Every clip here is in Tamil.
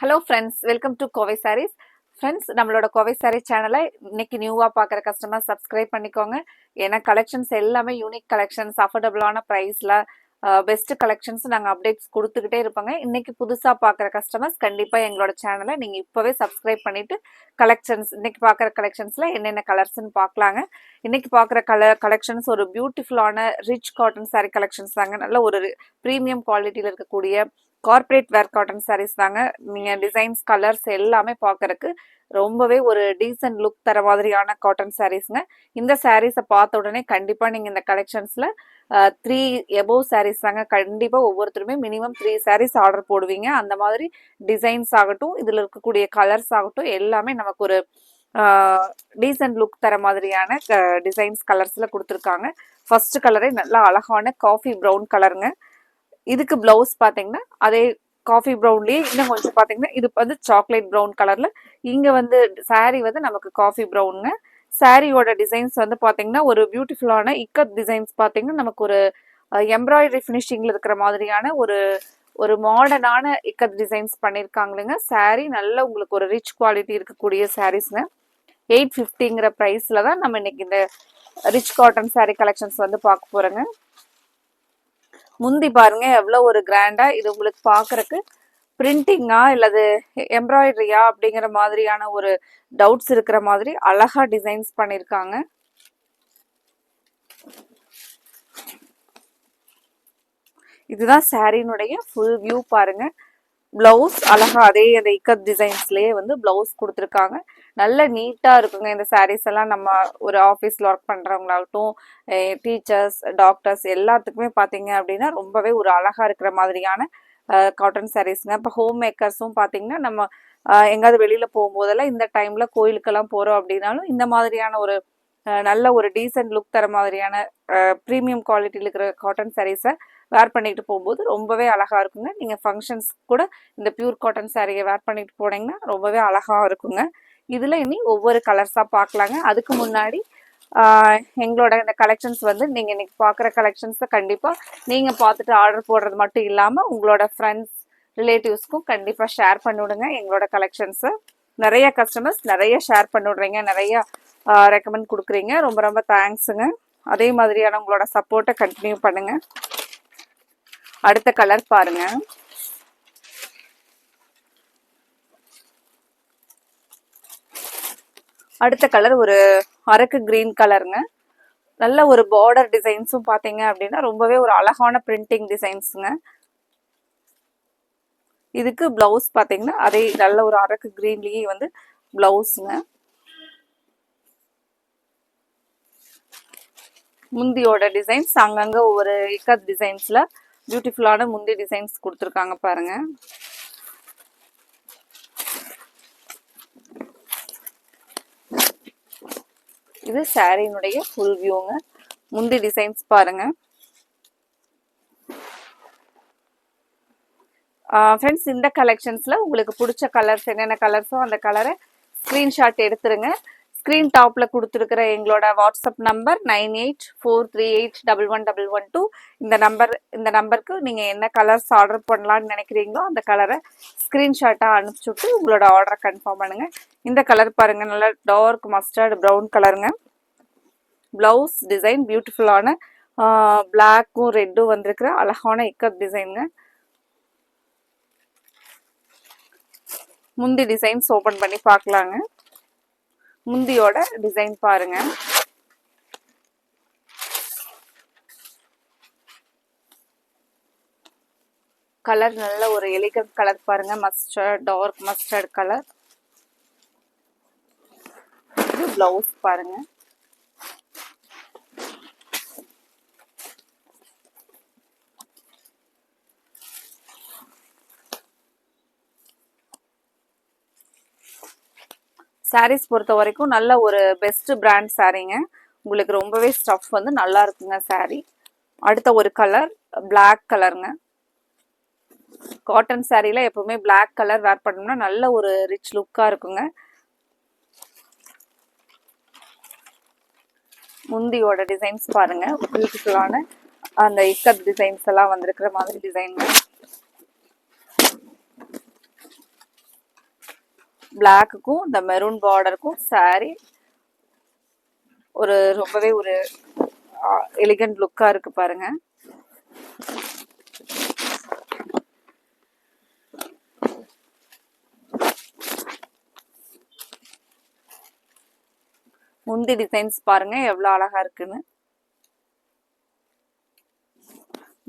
Hello friends, welcome to Kovai Sarees. Friends, நம்மளோட கோவை சாரீ சேனலை இன்னைக்கு நியூவாக பார்க்குற கஸ்டமர் சப்ஸ்கிரைப் பண்ணிக்கோங்க. ஏன்னா கலெக்ஷன்ஸ் எல்லாமே யூனிக் கலெக்ஷன்ஸ், அஃபோர்டபுளான ப்ரைஸில் பெஸ்ட் கலெக்ஷன்ஸ் நாங்கள் அப்டேட்ஸ் கொடுத்துக்கிட்டே இருப்போங்க. இன்னைக்கு புதுசாக பார்க்குற கஸ்டமர்ஸ் கண்டிப்பாக எங்களோட சேனலை நீங்கள் இப்போவே சப்ஸ்கிரைப் பண்ணிவிட்டு இன்னைக்கு பார்க்குற கலெக்ஷன்ஸில் என்னென்ன கலர்ஸ்ன்னு பார்க்கலாங்க. இன்னைக்கு பார்க்குற கலெக்ஷன்ஸ் ஒரு பியூட்டிஃபுல்லான ரிச் காட்டன் சாரீ கலெக்ஷன்ஸ் தாங்க. நல்ல ஒரு ப்ரீமியம் குவாலிட்டியில் இருக்கக்கூடிய கார்பரேட் வேர் காட்டன் சாரீஸ் தாங்க. நீங்கள் டிசைன்ஸ் கலர்ஸ் எல்லாமே பார்க்கறக்கு ரொம்பவே ஒரு டீசென்ட் லுக் தர மாதிரியான காட்டன் சாரீஸ்ங்க. இந்த சாரீஸை பார்த்த உடனே கண்டிப்பாக நீங்கள் இந்த கலெக்ஷன்ஸில் 3 எபோவ் சாரீஸ் தாங்க. கண்டிப்பாக ஒவ்வொருத்தருமே மினிமம் 3 சாரீஸ் ஆர்டர் போடுவீங்க. அந்த மாதிரி டிசைன்ஸ் ஆகட்டும், இதில் இருக்கக்கூடிய கலர்ஸ் ஆகட்டும், எல்லாமே நமக்கு ஒரு டீசென்ட் லுக் தர மாதிரியான டிசைன்ஸ் கலர்ஸில் கொடுத்துருக்காங்க. ஃபர்ஸ்ட் கலரே நல்லா அழகான காஃபி ப்ரௌன் கலருங்க. இதுக்கு பிளவுஸ் பார்த்தீங்கன்னா அதே காஃபி ப்ரௌன்லேயே இன்னும் கொஞ்சம் பார்த்தீங்கன்னா இது வந்து சாக்லேட் ப்ரௌன் கலரில். இங்கே வந்து சாரீ வந்து நமக்கு காஃபி ப்ரௌனுங்க. சாரியோட டிசைன்ஸ் வந்து பார்த்தீங்கன்னா ஒரு பியூட்டிஃபுல்லான இக்கத் டிசைன்ஸ் பார்த்தீங்கன்னா நமக்கு ஒரு எம்ப்ராய்டரி ஃபினிஷிங்கில் இருக்கிற மாதிரியான ஒரு மாடர்னான இக்கத் டிசைன்ஸ் பண்ணியிருக்காங்களுங்க. சாரீ நல்ல உங்களுக்கு ஒரு ரிச் குவாலிட்டி இருக்கக்கூடிய சாரீஸ்ங்க. 850ங்கிற ப்ரைஸில் தான் நம்ம இன்னைக்கு இந்த ரிச் காட்டன் சாரீ கலெக்ஷன்ஸ் வந்து பார்க்க போகிறோங்க. முந்தி பாருங்க எவ்வளோ ஒரு கிராண்டா இது உங்களுக்கு பார்க்கறக்கு பிரிண்டிங்கா இல்லது எம்ப்ராய்டரியா அப்படிங்கிற மாதிரியான ஒரு டவுட்ஸ் இருக்கிற மாதிரி அழகா டிசைன்ஸ் பண்ணியிருக்காங்க. இதுதான் சாரீனுடைய ஃபுல் வியூ பாருங்க. பிளவுஸ் அழகா அதே அந்த இக்கத் டிசைன்ஸ்லயே வந்து பிளவுஸ் கொடுத்துருக்காங்க. நல்ல நீட்டா இருக்குங்க இந்த சாரீஸ் எல்லாம். நம்ம ஒரு ஆஃபீஸ்ல ஒர்க் பண்றவங்களாகட்டும், டீச்சர்ஸ், டாக்டர்ஸ் எல்லாத்துக்குமே பார்த்தீங்க அப்படின்னா ரொம்பவே ஒரு அழகா இருக்கிற மாதிரியான காட்டன் சாரீஸ்ங்க. இப்போ ஹோம் மேக்கர்ஸும் பார்த்தீங்கன்னா நம்ம எங்காவது வெளியில போகும்போதெல்லாம் இந்த டைம்ல கோயிலுக்கெல்லாம் போறோம் அப்படின்னாலும் இந்த மாதிரியான ஒரு நல்ல ஒரு டீசென்ட் லுக் தர மாதிரியான ப்ரீமியம் குவாலிட்டியில் இருக்கிற காட்டன் சாரீஸை வேர் பண்ணிட்டு போகும்போது ரொம்பவே அழகா இருக்குங்க. நீங்க ஃபங்க்ஷன்ஸ் கூட இந்த பியூர் காட்டன் சாரியை வேர் பண்ணிட்டு போனீங்கன்னா ரொம்பவே அழகா இருக்குங்க. இதுல இனி ஒவ்வொரு கலர்ஸா பார்க்கலாங்க. அதுக்கு முன்னாடி எங்களோட இந்த கலெக்ஷன்ஸ் வந்து நீங்க இன்னைக்கு பார்க்குற கலெக்ஷன்ஸை கண்டிப்பா நீங்க பார்த்துட்டு ஆர்டர் போடுறது மட்டும் இல்லாம உங்களோட ஃப்ரெண்ட்ஸ் ரிலேட்டிவ்ஸ்க்கும் கண்டிப்பா ஷேர் பண்ணிவிடுங்க. எங்களோட கலெக்ஷன்ஸை நிறைய கஸ்டமர்ஸ் நிறைய ஷேர் பண்ணிவிடுறீங்க, நிறைய ரெக்கமெண்ட் கொடுக்குறீங்க. ரொம்ப ரொம்ப தேங்க்ஸுங்க. அதே மாதிரியான உங்களோட சப்போர்ட்டை கண்டினியூ பண்ணுங்க. அடுத்த கலர் பாருங்க. அடுத்த கலர் ஒரு அரக்கு கிரீன் கலருங்க. நல்ல ஒரு பார்டர் டிசைன்ஸும் பார்த்தீங்க அப்படின்னா ரொம்பவே ஒரு அழகான பிரிண்டிங் டிசைன்ஸுங்க. இதுக்கு பிளவுஸ் பார்த்தீங்கன்னா அதே நல்ல ஒரு அரக்கு கிரீன்லயே வந்து பிளவுஸுங்க. முந்தியோட டிசைன்ஸ் அங்கங்க ஒவ்வொரு இக்கத் டிசைன்ஸ்ல பியூட்டிஃபுல்லான முந்தி டிசைன்ஸ் கொடுத்துருக்காங்க பாருங்க. இது சாரியினுடைய ஃபுல் வியூங்க. முந்தி டிசைன்ஸ் பாருங்க. ஃப்ரெண்ட்ஸ், இந்த கலெக்ஷன்ஸ்ல உங்களுக்கு பிடிச்ச கலர்ஸ் என்னென்ன கலர்ஸோ அந்த கலரை ஸ்கிரீன்ஷாட் எடுத்துருங்க. ஸ்க்ரீன் டாப்ல கொடுத்துருக்கிற எங்களோட வாட்ஸ்அப் நம்பர் 9843811112. இந்த நம்பருக்கு நீங்க என்ன கலர்ஸ் ஆர்டர் பண்ணலாம்னு நினைக்கிறீங்களோ அந்த கலரை ஸ்கிரீன்ஷாட்டா அனுப்பிச்சுட்டு உங்களோட ஆர்டரை கன்ஃபார்ம் பண்ணுங்க. இந்த கலர் பாருங்க, நல்ல டார்க் மஸ்டர்ட் ப்ரௌன் கலருங்க. பிளவுஸ் டிசைன் பியூட்டிஃபுல்லான பிளாக்கும் ரெட்டும் வந்திருக்கிற அழகான இக்கத் டிசைனுங்க. முந்தி டிசைன்ஸ் ஓபன் பண்ணி பார்க்கலாங்க. முந்தியோட டிசைன் பாருங்க. கலர் நல்ல ஒரு எலிகன்ட் கலர் பாருங்க. Mustard, dark mustard colour. இது பிளவுஸ் பாருங்க. சாரீஸ் பொறுத்த வரைக்கும் நல்ல ஒரு பெஸ்ட் பிராண்ட் சாரீங்க. உங்களுக்கு ரொம்பவே ஸ்டஃப் வந்து நல்லா இருக்குங்க சாரீ. அடுத்த ஒரு கலர் பிளாக் கலருங்க. காட்டன் சாரீல எப்பவுமே பிளாக் கலர் வேர் பண்ணோம்னா நல்ல ஒரு ரிச் லுக்கா இருக்குங்க. முந்தியோட டிசைன்ஸ் பாருங்க. பியூட்டிஃபுல்லான அந்த இக்கத் டிசைன்ஸ் எல்லாம் வந்திருக்கிற மாதிரி டிசைன். பிளாக்குக்கும் இந்த மெரூன் பார்டருக்கும் saree ஒரு ரொம்பவே ஒரு எலிகண்ட் லுக்கா இருக்கு பாருங்க. முந்தி டிசைன்ஸ் பாருங்க எவ்வளவு அழகா இருக்குன்னு.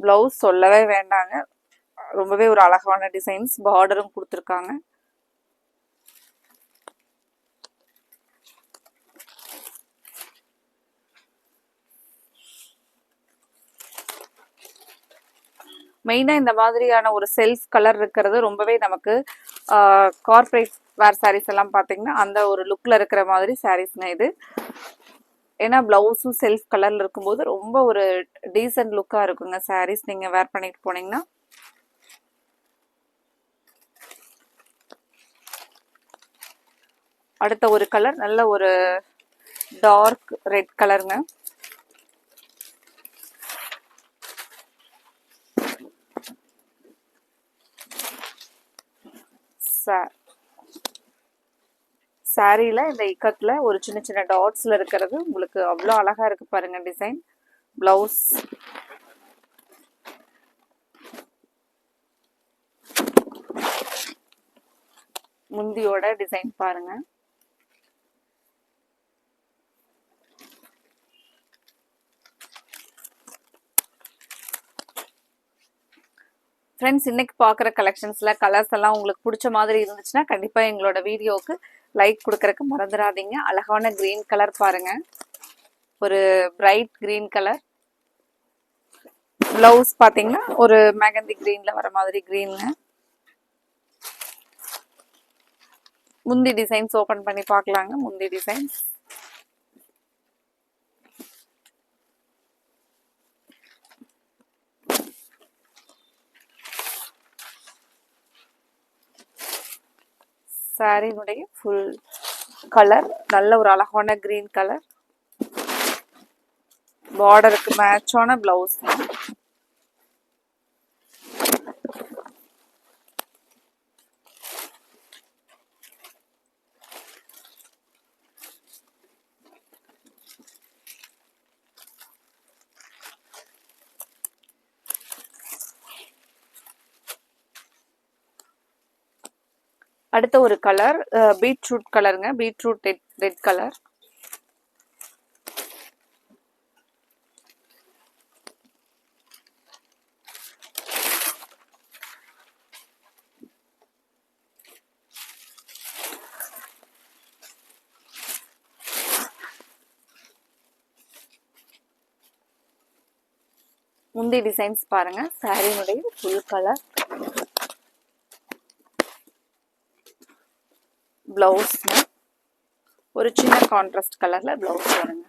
பிளவுஸ் சொல்லவே வேண்டாங்க, ரொம்பவே ஒரு அழகான டிசைன்ஸ், பார்டரும் கொடுத்துருக்காங்க. மெயினா இந்த மாதிரியான ஒரு செல்ஃப் கலர் இருக்கிறது ரொம்பவே நமக்கு கார்பரேட் வேர் சாரீஸ் எல்லாம் பாத்தீங்கன்னா அந்த ஒரு லுக்ல இருக்கிற மாதிரி சாரீஸ்ங்க இது. ஏன்னா பிளவுஸும் செல்ஃப் கலர்ல இருக்கும்போது ரொம்ப ஒரு டீசென்ட் லுக்கா இருக்குங்க சாரீஸ் நீங்க வேர் பண்ணிட்டு போனீங்கன்னா. அடுத்த ஒரு கலர் நல்ல ஒரு டார்க் ரெட் கலருங்க. சாரியில இந்த இக்கத்துல ஒரு சின்ன சின்ன டாட்ஸ்ல இருக்கிறது உங்களுக்கு அவ்வளோ அழகா இருக்கு பாருங்க டிசைன். பிளவுஸ் முந்தியோட டிசைன் பாருங்க. ஃப்ரெண்ட்ஸ், இன்னைக்கு பார்க்குற கலெக்ஷன்ஸ்ல கலர்ஸ் எல்லாம் உங்களுக்கு பிடிச்ச மாதிரி இருந்துச்சுன்னா கண்டிப்பா எங்களோட வீடியோவுக்கு லைக் கொடுக்கறதுக்கு மறந்துடாதீங்க. அழகான கிரீன் கலர் பாருங்க, ஒரு பிரைட் கிரீன் கலர். பிளவுஸ் பாத்தீங்கன்னா ஒரு மெகந்தி கிரீன்ல வர மாதிரி கிரீனுங்க. முந்தி டிசைன்ஸ் ஓபன் பண்ணி பார்க்கலாங்க. முந்தி டிசைன்ஸ் சாரியினுடைய ஃபுல் கலர் நல்ல ஒரு அழகான கிரீன் கலர். பார்டருக்கு மேட்சான பிளவுஸ். அடுத்த ஒரு கலர் பீட்ரூட் கலருங்க, பீட்ரூட் ரெட் கலர். முந்தி டிசைன்ஸ் பாருங்க, சாரியினுடைய ஃபுல் கலர். பிளவுஸ் ஒரு சின்ன கான்ட்ராஸ்ட் கலர்ல பிளவுஸ் வருங்க.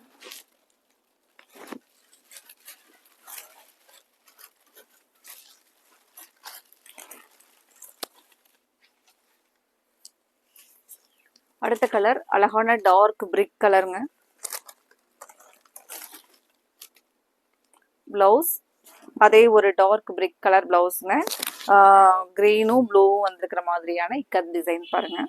அடுத்த கலர் அழகான டார்க் பிரிக் கலருங்க. பிளவுஸ் அதே ஒரு டார்க் பிரிக் கலர் பிளவுஸ்ங்க. கிரீனும் ப்ளூவும் வந்திருக்கிற மாதிரியான இக்கட் டிசைன் பாருங்க.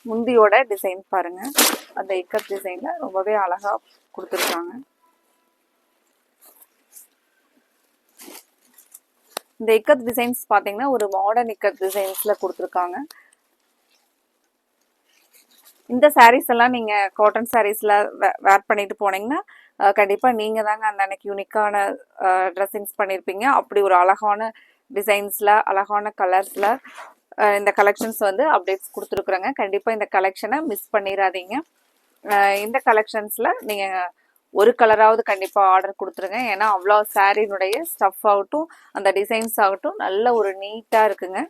முந்தியோட டிசைன் பாருங்க, அந்த இக்கட் டிசைன்ல ரொம்பவே அழகா கொடுத்துருக்காங்க. இந்த இக்கத் டிசைன்ஸ் பாத்தீங்கன்னா ஒரு மாடர்ன் இக்கத் டிசைன்ஸ்ல கொடுத்துருக்காங்க. இந்த சாரீஸ் எல்லாம் நீங்க காட்டன் சாரீஸ்ல வேர் பண்ணிட்டு போனீங்கன்னா கண்டிப்பா நீங்க தாங்க அந்த அன்னைக்கு யூனிக்கான ட்ரெஸ்ஸிங்ஸ் பண்ணிருப்பீங்க. அப்படி ஒரு அழகான டிசைன்ஸ்ல அழகான கலர்ஸ்ல இந்த கலெக்ஷன்ஸ் வந்து அப்டேட்ஸ் கொடுத்துருக்குறேங்க. கண்டிப்பா இந்த கலெக்ஷனை மிஸ் பண்ணிடாதீங்க. இந்த கலெக்ஷன்ஸ்ல நீங்க ஒரு கலராவது கண்டிப்பா ஆர்டர் கொடுத்துருங்க. ஏன்னா அவ்வளோ சாரினுடைய ஸ்டஃப் ஆகட்டும் அந்த டிசைன்ஸ் ஆகட்டும் நல்ல ஒரு நீட்டா இருக்குங்க.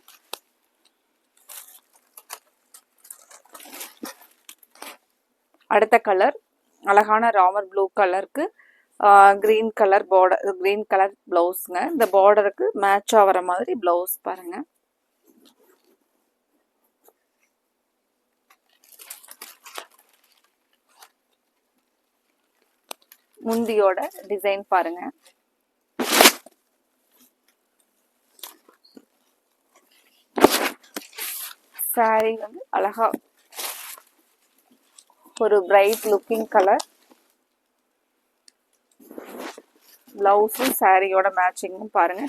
அடுத்த கலர் அழகான ராமர் ப்ளூ கலருக்கு green colour border, green colour பிளவுஸ்ங்க. இந்த பார்டருக்கு மேட்ச் ஆகிற மாதிரி பிளவுஸ் பாருங்க. முந்தியோட டிசைன் பாருங்க. saree வந்து அழகா ஒரு பிரைட் லுக்கிங் கலர். பிளவுஸும் சாரியோட மேட்சிங்கும் பாருங்க.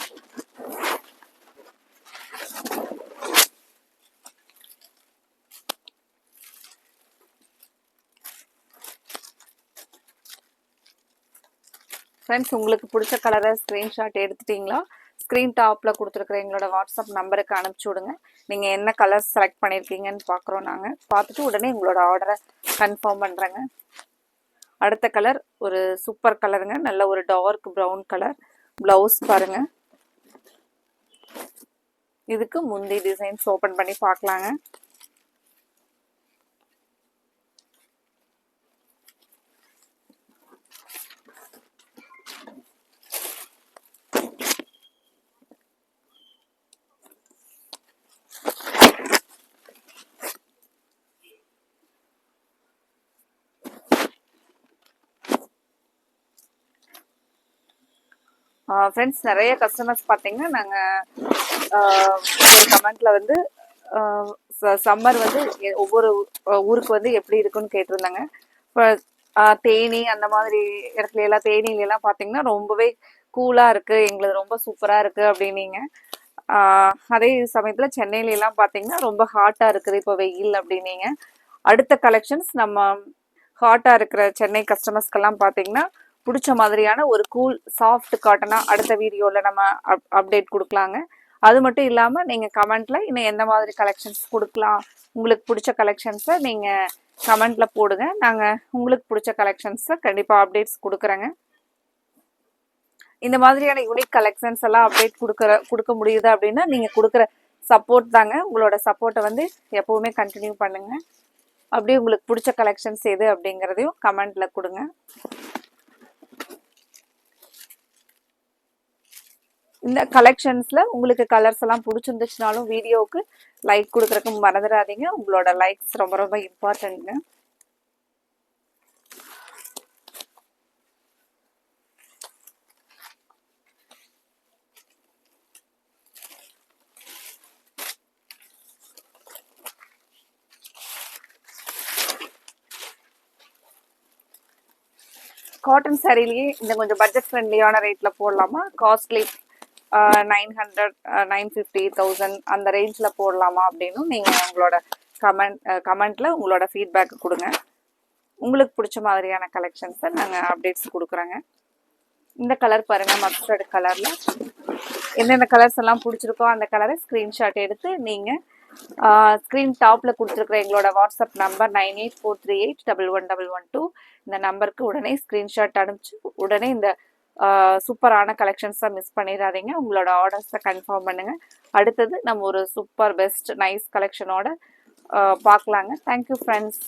ஃப்ரெண்ட்ஸ், உங்களுக்கு பிடிச்ச கலரை ஸ்க்ரீன்ஷாட் எடுத்துட்டீங்களா? ஸ்க்ரீன் டாப்பில் கொடுத்துருக்குற எங்களோட வாட்ஸ்அப் நம்பருக்கு அனுப்பிச்சி விடுங்க. நீங்கள் என்ன கலர் செலக்ட் பண்ணியிருக்கீங்கன்னு பார்க்குறோம். நாங்கள் பார்த்துட்டு உடனே உங்களோட ஆர்டரை கன்ஃபார்ம் பண்ணுறேங்க. அடுத்த கலர் ஒரு சூப்பர் கலருங்க. நல்ல ஒரு டார்க் ப்ரௌன் கலர். ப்ளவுஸ் பாருங்க. இதுக்கு முந்தி டிசைன்ஸ் ஓப்பன் பண்ணி பார்க்கலாங்க. ஃப்ரெண்ட்ஸ், நிறைய கஸ்டமர்ஸ் பார்த்தீங்கன்னா நாங்கள் ஒரு கமெண்ட்ல வந்து சம்மர் வந்து ஒவ்வொரு ஊருக்கு வந்து எப்படி இருக்குன்னு கேட்டிருந்தாங்க. இப்போ தேனி அந்த மாதிரி இடத்துல எல்லாம், தேனியிலாம் பார்த்தீங்கன்னா ரொம்பவே கூலாக இருக்குது, எங்களுக்கு ரொம்ப சூப்பராக இருக்குது அப்படின்னீங்க. அதே சமயத்தில் சென்னையிலலாம் பார்த்தீங்கன்னா ரொம்ப ஹாட்டாக இருக்குது இப்போ வெயில் அப்படின்னீங்க. அடுத்த கலெக்ஷன்ஸ் நம்ம ஹாட்டாக இருக்கிற சென்னை கஸ்டமர்ஸ்க்கெல்லாம் பார்த்தீங்கன்னா பிடிச்ச மாதிரியான ஒரு கூல் சாஃப்ட் காட்டனாக அடுத்த வீடியோவில் நம்ம அப்டேட் கொடுக்கலாங்க. அது மட்டும் இல்லாமல் நீங்கள் கமெண்ட்டில் இன்னும் எந்த மாதிரி கலெக்ஷன்ஸ் கொடுக்கலாம், உங்களுக்கு பிடிச்ச கலெக்ஷன்ஸை நீங்கள் கமெண்ட்டில் போடுங்க. நாங்கள் உங்களுக்கு பிடிச்ச கலெக்ஷன்ஸை கண்டிப்பாக அப்டேட்ஸ் கொடுக்குறேங்க. இந்த மாதிரியான யூனிக் கலெக்ஷன்ஸ் எல்லாம் அப்டேட் கொடுக்க முடியுது அப்படின்னா நீங்கள் கொடுக்குற சப்போர்ட் தாங்க. உங்களோட சப்போர்ட்டை வந்து எப்போவுமே கண்டினியூ பண்ணுங்கள். அப்படியே உங்களுக்கு பிடிச்ச கலெக்ஷன்ஸ் எது அப்படிங்கிறதையும் கமெண்ட்டில் கொடுங்க. இந்த கலெக்ஷன்ஸில் உங்களுக்கு கலர்ஸ் எல்லாம் பிடிச்சிருந்துச்சுனாலும் வீடியோவுக்கு லைக் கொடுக்குறதுக்கு மறந்துடாதீங்க. உங்களோட லைக்ஸ் ரொம்ப ரொம்ப இம்பார்ட்டன்ட்ங்க. காட்டன் சாரிலேயே இந்த கொஞ்சம் பட்ஜெட் ஃப்ரெண்ட்லியான ரேட்டில் போடலாமா, காஸ்ட்லி 900, 950, 1000 அந்த ரேஞ்சில் போடலாமா அப்படின்னு நீங்கள் உங்களோட கமெண்ட்டில் உங்களோட ஃபீட்பேக் கொடுங்க. உங்களுக்கு பிடிச்ச மாதிரியான கலெக்ஷன்ஸை நாங்கள் அப்டேட்ஸ் கொடுக்குறோங்க. இந்த கலர் பாருங்கள், மஸ்டர்ட் கலரில் எந்தெந்த கலர்ஸ் எல்லாம் பிடிச்சிருக்கோ அந்த கலரை ஸ்க்ரீன்ஷாட் எடுத்து நீங்கள் ஸ்க்ரீன் டாப்பில் கொடுத்துருக்குற எங்களோட வாட்ஸ்அப் நம்பர் 9843811112 இந்த நம்பருக்கு உடனே ஸ்க்ரீன்ஷாட் அனுப்பிச்சு உடனே இந்த சூப்பரான கலெக்ஷன்ஸை மிஸ் பண்ணிடாதீங்க. உங்களோட ஆர்டர்ஸை கன்ஃபார்ம் பண்ணுங்கள். அடுத்தது நம்ம ஒரு சூப்பர் பெஸ்ட் நைஸ் கலெக்ஷனோட பார்க்கலாங்க. Thank you friends.